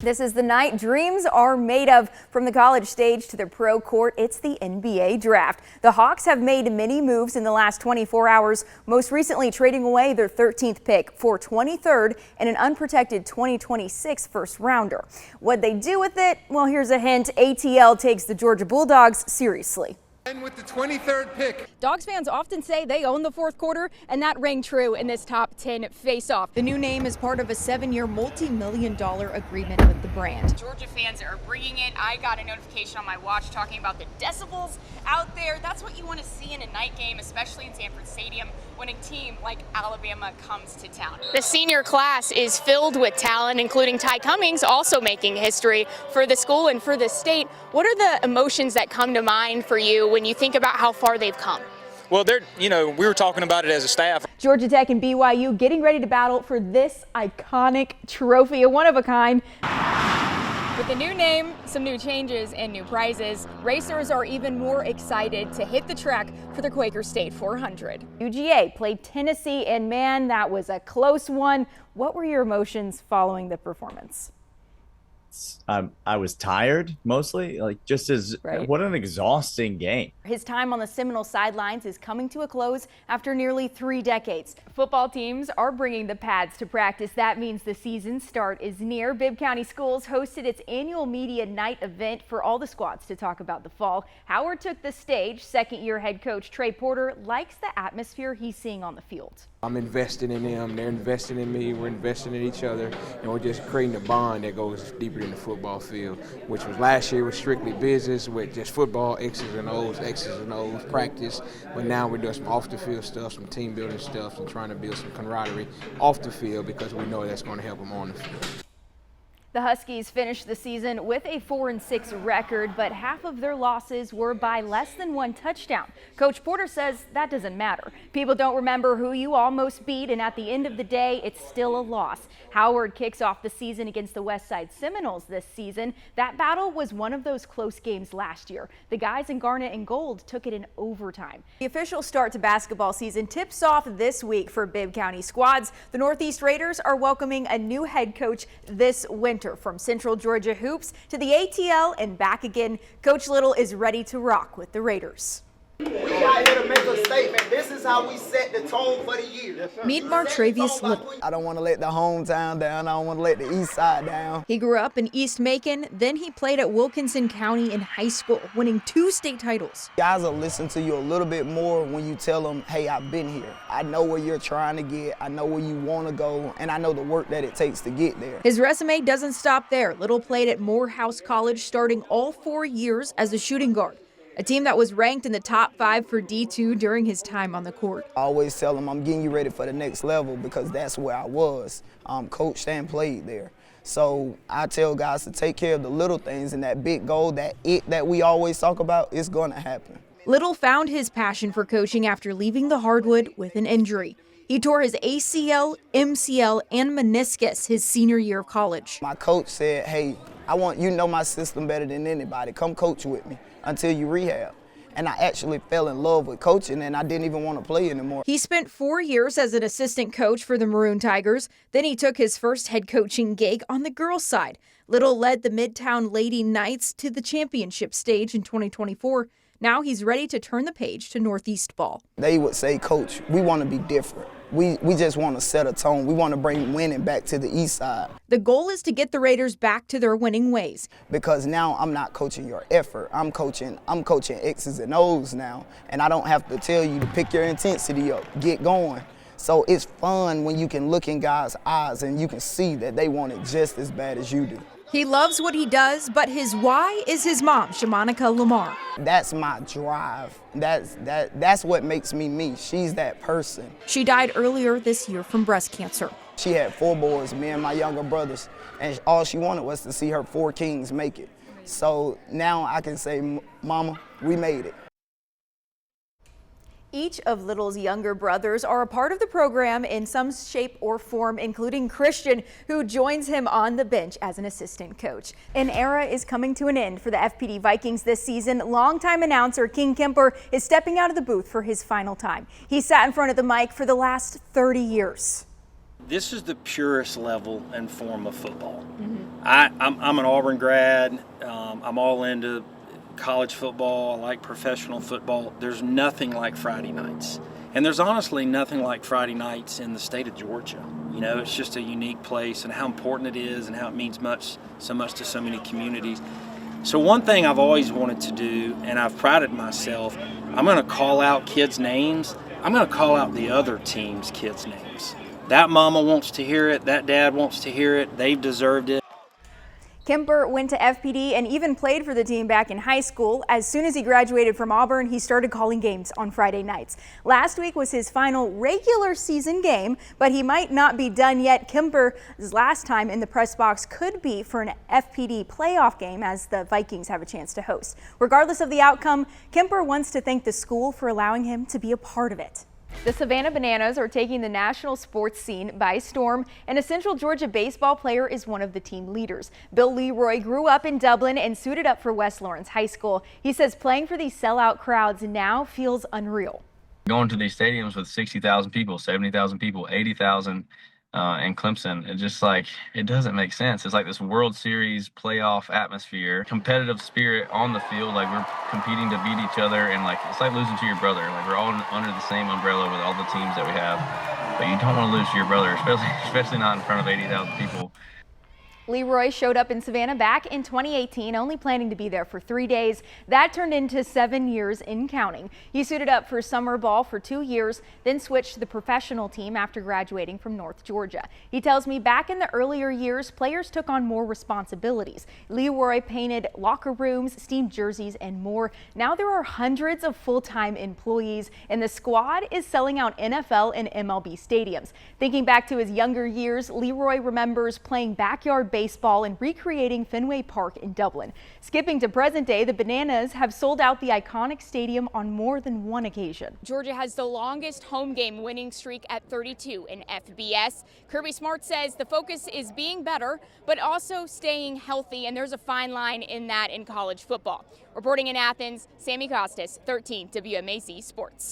This is the night dreams are made of. From the college stage to the pro court, it's the NBA draft. The Hawks have made many moves in the last 24 hours, most recently trading away their 13th pick for 23rd and an unprotected 2026 first rounder. What they do with it? Well, here's a hint. ATL takes the Georgia Bulldogs seriously. And with the 23rd pick. Dogs fans often say they own the fourth quarter, and that rang true in this top 10 face-off. The new name is part of a 7-year, multi-million-dollar agreement with the brand. Georgia fans are bringing it. I got a notification on my watch talking about the decibels out there. That's what you want to see in a night game, especially in Sanford Stadium, when a team like Alabama comes to town. The senior class is filled with talent, including Ty Cummings, also making history for the school and for the state. What are the emotions that come to mind for you when you think about how far they've come? Well, we were talking about it as a staff. Georgia Tech and BYU getting ready to battle for this iconic trophy, a one-of-a-kind. With a new name, some new changes, and new prizes, racers are even more excited to hit the track for the Quaker State 400. UGA played Tennessee, and man, that was a close one. What were your emotions following the performance? I was tired mostly, what an exhausting game. His time on the Seminole sidelines is coming to a close after nearly 3 decades. Football teams are bringing the pads to practice. That means the season start is near. Bibb County Schools hosted its annual media night event for all the squads to talk about the fall. Howard took the stage. Second-year head coach Trey Porter likes the atmosphere he's seeing on the field. I'm investing in them, they're investing in me, we're investing in each other, and we're just creating a bond that goes deeper than the football field, which was last year was strictly business with just football, X's and O's, practice, but now we're doing some off-the-field stuff, some team building stuff, and trying to build some camaraderie off the field because we know that's going to help them on the field. The Huskies finished the season with a 4-6 record, but half of their losses were by less than 1 touchdown. Coach Porter says that doesn't matter. People don't remember who you almost beat, and at the end of the day, it's still a loss. Howard kicks off the season against the Westside Seminoles this season. That battle was one of those close games last year. The guys in garnet and gold took it in overtime. The official start to basketball season tips off this week for Bibb County squads. The Northeast Raiders are welcoming a new head coach this winter. From Central Georgia Hoops to the ATL and back again, Coach Little is ready to rock with the Raiders. We got here to make a statement. This is how we set the tone for the year. Meet Martravius Little. I don't want to let the hometown down. I don't want to let the east side down. He grew up in East Macon, then he played at Wilkinson County in high school, winning 2 state titles. Guys will listen to you a little bit more when you tell them, hey, I've been here. I know where you're trying to get. I know where you want to go, and I know the work that it takes to get there. His resume doesn't stop there. Little played at Morehouse College, starting all 4 years as a shooting guard. A team that was ranked in the top 5 for D2 during his time on the court. I always tell them I'm getting you ready for the next level because that's where I was. Coached and played there. So I tell guys to take care of the little things, and that big goal, that we always talk about, is going to happen. Little found his passion for coaching after leaving the hardwood with an injury. He tore his ACL, MCL, and meniscus his senior year of college. My coach said, hey, I want you to know my system better than anybody. Come coach with me until you rehab. And I actually fell in love with coaching, and I didn't even want to play anymore. He spent 4 years as an assistant coach for the Maroon Tigers. Then he took his first head coaching gig on the girls' side. Little led the Midtown Lady Knights to the championship stage in 2024. Now he's ready to turn the page to Northeast ball. They would say, Coach, we want to be different. We just want to set a tone. We want to bring winning back to the east side. The goal is to get the Raiders back to their winning ways. Because now I'm not coaching your effort. I'm coaching X's and O's now. And I don't have to tell you to pick your intensity up, get going. So it's fun when you can look in guys' eyes and you can see that they want it just as bad as you do. He loves what he does, but his why is his mom, Shamanica Lamar. That's my drive. That's what makes me me. She's that person. She died earlier this year from breast cancer. She had 4 boys, me and my younger brothers, and all she wanted was to see her 4 kings make it. So now I can say, Mama, we made it. Each of Little's younger brothers are a part of the program in some shape or form, including Christian, who joins him on the bench as an assistant coach. An era is coming to an end for the FPD Vikings this season. Longtime announcer King Kemper is stepping out of the booth for his final time. He sat in front of the mic for the last 30 years. this is the purest level and form of football. I'm an Auburn grad. I'm all into college football. I like professional football. There's nothing like Friday nights. And there's honestly nothing like Friday nights in the state of Georgia. You know, it's just a unique place, and how important it is and how it means so much to so many communities. So one thing I've always wanted to do, and I've prided myself, I'm going to call out kids' names. I'm going to call out the other team's kids' names. That mama wants to hear it. That dad wants to hear it. They've deserved it. Kemper went to FPD and even played for the team back in high school. As soon as he graduated from Auburn, he started calling games on Friday nights. Last week was his final regular season game, but he might not be done yet. Kemper's last time in the press box could be for an FPD playoff game, as the Vikings have a chance to host. Regardless of the outcome, Kemper wants to thank the school for allowing him to be a part of it. The Savannah Bananas are taking the national sports scene by storm, and a Central Georgia baseball player is one of the team leaders. Bill Leroy grew up in Dublin and suited up for West Lawrence High School. He says playing for these sellout crowds now feels unreal. Going to these stadiums with 60,000 people, 70,000 people, 80,000 in Clemson, it doesn't make sense. It's like this World Series playoff atmosphere, competitive spirit on the field, like we're competing to beat each other, and it's like losing to your brother. Like we're all under the same umbrella with all the teams that we have, but you don't want to lose to your brother, especially not in front of 80,000 people. Leroy showed up in Savannah back in 2018, only planning to be there for 3 days. That turned into 7 years in counting. He suited up for summer ball for 2 years, then switched to the professional team after graduating from North Georgia. He tells me back in the earlier years, players took on more responsibilities. Leroy painted locker rooms, steamed jerseys, and more. Now there are hundreds of full-time employees, and the squad is selling out NFL and MLB stadiums. Thinking back to his younger years, Leroy remembers playing backyard baseball and recreating Fenway Park in Dublin. Skipping to present day, the Bananas have sold out the iconic stadium on more than one occasion. Georgia has the longest home game winning streak at 32 in FBS. Kirby Smart says the focus is being better, but also staying healthy, and there's a fine line in that in college football. Reporting in Athens, Sammy Costas, 13 WMAZ Sports.